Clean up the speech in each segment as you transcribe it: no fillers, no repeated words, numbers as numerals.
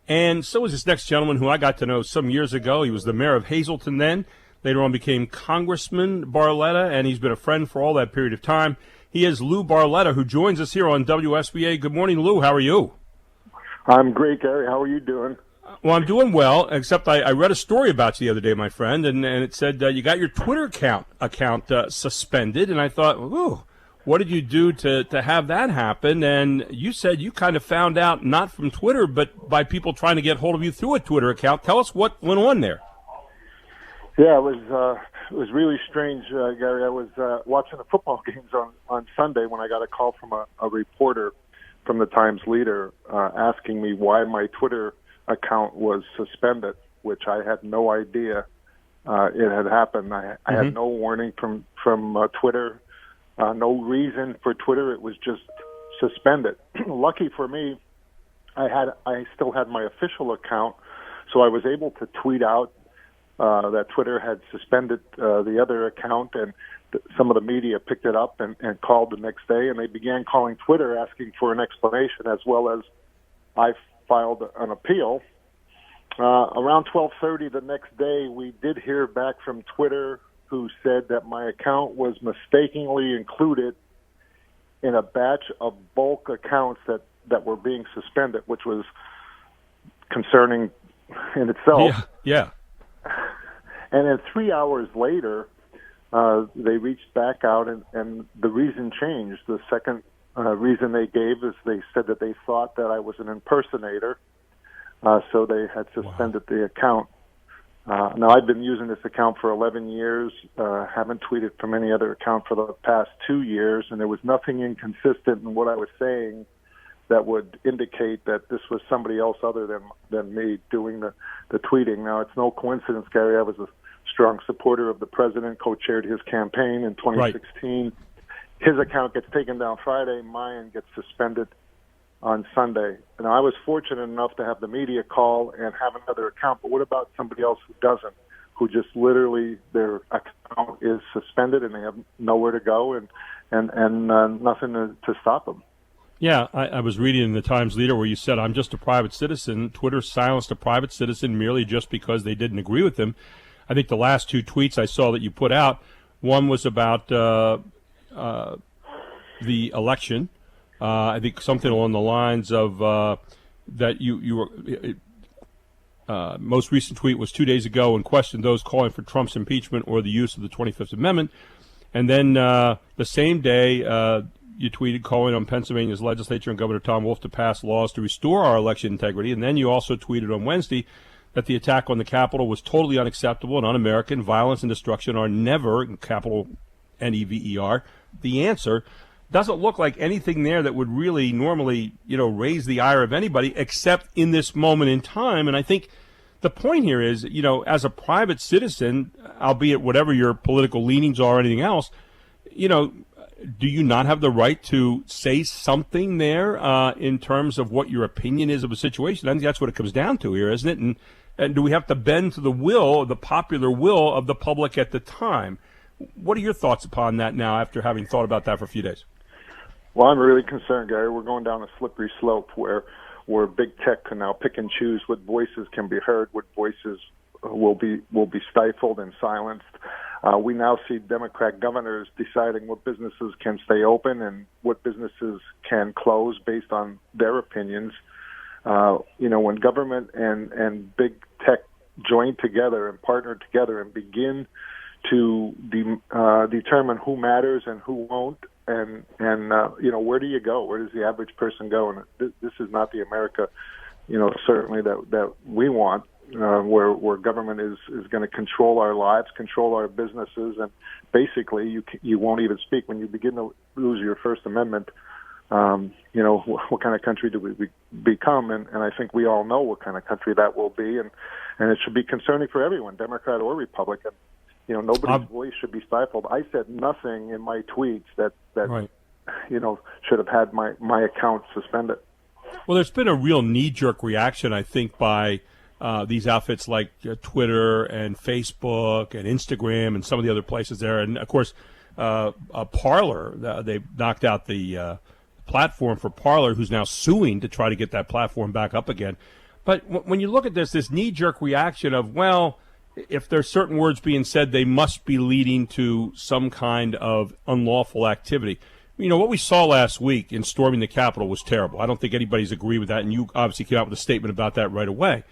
And so was this next gentleman who I got to know some years ago. He was the mayor of Hazleton then. Later on became Congressman Barletta, and he's been a friend for all that period of time. He is Lou Barletta, who joins us here on WSBA. Good morning, Lou. How are you? I'm great, Gary. How are you doing? Well, I'm doing well, except I read a story about you the other day, my friend, and it said you got your Twitter account suspended, and I thought, ooh, what did you do to have that happen? And you said you kind of found out not from Twitter, but by people trying to get hold of you through a Twitter account. Tell us what went on there. Yeah, it was really strange, Gary. I was watching the football games on Sunday when I got a call from a reporter from the Times Leader asking me why my Twitter account was suspended, which I had no idea it had happened. I had no warning from Twitter, no reason for Twitter. It was just suspended. Lucky for me, I still had my official account, so I was able to tweet out that Twitter had suspended the other account, and some of the media picked it up and called the next day, and they began calling Twitter asking for an explanation, as well as I filed an appeal. Around 12:30 the next day, we did hear back from Twitter, who said that my account was mistakenly included in a batch of bulk accounts that were being suspended, which was concerning in itself. Yeah. And then 3 hours later, they reached back out, and the reason changed. The second reason they gave is they said that they thought that I was an impersonator, so they had suspended the account. Now, I've been using this account for 11 years, haven't tweeted from any other account for the past 2 years, and there was nothing inconsistent in what I was saying that would indicate that this was somebody else other than me doing the tweeting. Now, it's no coincidence, Gary. I was a strong supporter of the president, co-chaired his campaign in 2016. Right. His account gets taken down Friday. Mine gets suspended on Sunday. Now, I was fortunate enough to have the media call and have another account, but what about somebody else who doesn't, who just literally their account is suspended and they have nowhere to go and nothing to stop them? Yeah, I was reading in the Times Leader where you said, I'm just a private citizen. Twitter silenced a private citizen merely just because they didn't agree with him. I think the last two tweets I saw that you put out, one was about the election. I think something along the lines of that you were most recent tweet was 2 days ago and questioned those calling for Trump's impeachment or the use of the 25th Amendment. And then the same day, you tweeted calling on Pennsylvania's legislature and Governor Tom Wolf to pass laws to restore our election integrity. And then you also tweeted on Wednesday that the attack on the Capitol was totally unacceptable and un-American. Violence and destruction are never, capital N-E-V-E-R, the answer. Doesn't look like anything there that would really normally, raise the ire of anybody except in this moment in time. And I think the point here is, as a private citizen, albeit whatever your political leanings are or anything else, do you not have the right to say something there in terms of what your opinion is of a situation? I think that's what it comes down to here, isn't it? And do we have to bend to the will, the popular will of the public at the time? What are your thoughts upon that now after having thought about that for a few days? Well, I'm really concerned, Gary. We're going down a slippery slope where big tech can now pick and choose what voices can be heard, what voices will be stifled and silenced. We now see Democrat governors deciding what businesses can stay open and what businesses can close based on their opinions. When government and big tech join together and partner together and begin to determine who matters and who won't, and where do you go? Where does the average person go? And this is not the America, certainly that we want. Where government is going to control our lives, control our businesses, and basically you won't even speak when you begin to lose your First Amendment. What kind of country do we become? And I think we all know what kind of country that will be, and it should be concerning for everyone, Democrat or Republican. Nobody's voice should be stifled. I said nothing in my tweets that right. Should have had my account suspended. Well, there's been a real knee-jerk reaction, I think, by these outfits like Twitter and Facebook and Instagram and some of the other places there. And, of course, Parler, they knocked out the platform for Parler, who's now suing to try to get that platform back up again. But when you look at this knee-jerk reaction of, well, if there's certain words being said, they must be leading to some kind of unlawful activity. You know, what we saw last week in storming the Capitol was terrible. I don't think anybody's agreed with that, and you obviously came out with a statement about that right away.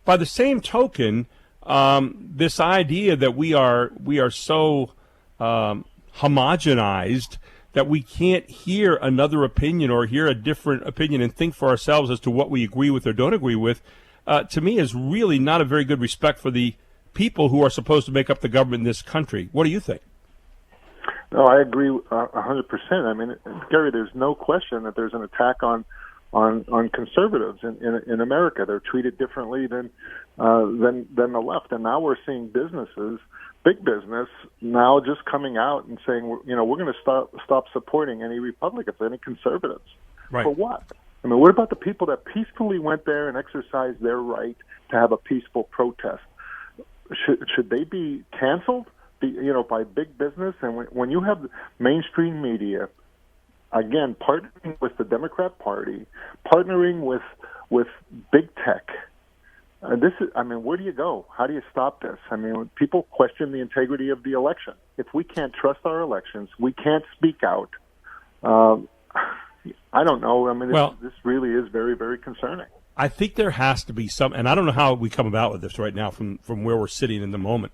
By the same token, this idea that we are so homogenized that we can't hear another opinion or hear a different opinion and think for ourselves as to what we agree with or don't agree with, to me is really not a very good respect for the people who are supposed to make up the government in this country. What do you think? No, I agree 100%. I mean, Gary, there's no question that there's an attack on conservatives in America. They're treated differently than the left, and now we're seeing businesses, big business, now just coming out and saying, you know, we're going to stop supporting any Republicans, any conservatives. Right. For what? I mean, what about the people that peacefully went there and exercised their right to have a peaceful protest? Should they be canceled? By big business? And when you have mainstream media, again, partnering with the Democrat Party, partnering with big tech, where do you go? How do you stop this? I mean, when people question the integrity of the election. If we can't trust our elections, we can't speak out. I don't know. I mean, this really is very, very concerning. I think there has to be some, and I don't know how we come about with this right now from where we're sitting in the moment,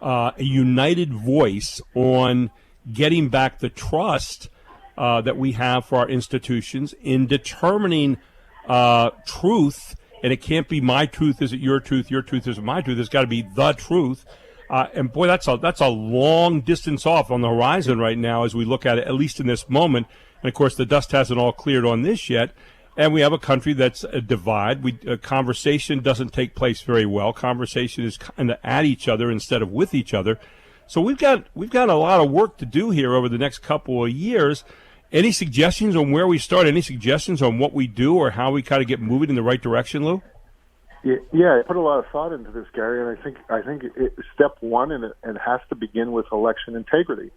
a united voice on getting back the trust that we have for our institutions in determining truth. And it can't be my truth isn't your truth isn't my truth. It's got to be the truth. And boy, that's a long distance off on the horizon right now as we look at it, at least in this moment. And of course, the dust hasn't all cleared on this yet. And we have a country that's a divide. Conversation doesn't take place very well. Conversation is kind of at each other instead of with each other. So we've got a lot of work to do here over the next couple of years. Any suggestions on where we start? Any suggestions on what we do or how we kind of get moving in the right direction, Lou? Yeah, I put a lot of thought into this, Gary, and I think step one, and it has to begin with election integrity.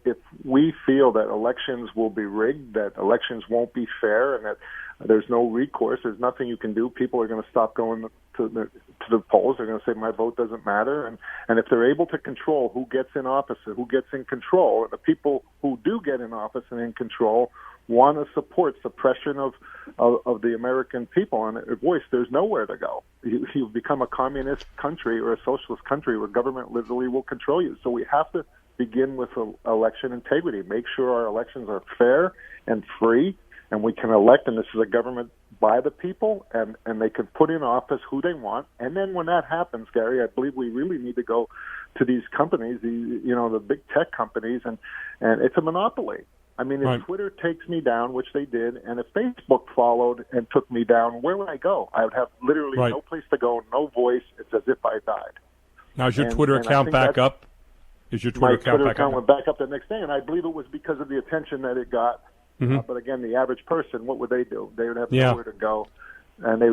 If we feel that elections will be rigged, that elections won't be fair, and that there's no recourse, there's nothing you can do, people are going to stop going to the polls. They're going to say my vote doesn't matter, and if they're able to control who gets in office, who gets in control, and the people who do get in office and in control want to support suppression of the American people and their voice, there's nowhere to go. You've become a communist country or a socialist country where government literally will control you. So we have to begin with election integrity. Make sure our elections are fair and free, and we can elect, and this is a government by the people, and they can put in office who they want. And then when that happens, Gary, I believe we really need to go to these companies, the big tech companies, and it's a monopoly. I mean, if right. Twitter takes me down, which they did, and if Facebook followed and took me down, where would I go? I would have literally right. no place to go, no voice. It's as if I died. Now, is your Twitter account back up? Is your Twitter account went back up the next day, and I believe it was because of the attention that it got. Mm-hmm. But again, the average person, what would they do? They would have Yeah. nowhere to go, and they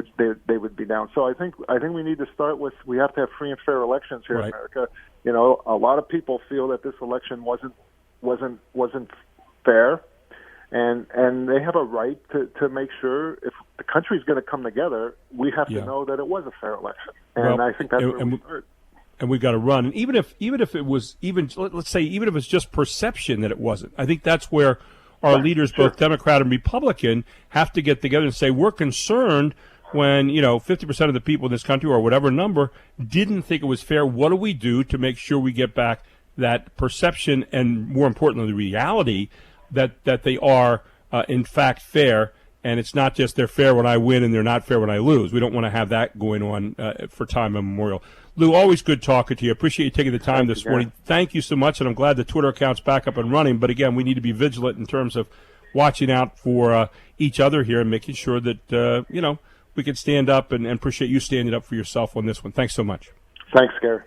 would be down. So I think we need to start with, we have to have free and fair elections here right. in America. You know, a lot of people feel that this election wasn't fair, and they have a right to make sure if the country's going to come together, we have to know that it was a fair election. And I think that's where we start. And we've got to run. And even if it was let's say even if it's just perception that it wasn't, I think that's where our leaders, both Democrat and Republican, have to get together and say we're concerned when 50% of the people in this country or whatever number didn't think it was fair. What do we do to make sure we get back that perception and, more importantly, the reality that they are in fact fair? And it's not just they're fair when I win and they're not fair when I lose. We don't want to have that going on for time immemorial. Lou, always good talking to you. Appreciate you taking the time this morning. Thank you so much, and I'm glad the Twitter account's back up and running. But, again, we need to be vigilant in terms of watching out for each other here and making sure that, we can stand up and appreciate you standing up for yourself on this one. Thanks so much. Thanks, Gary.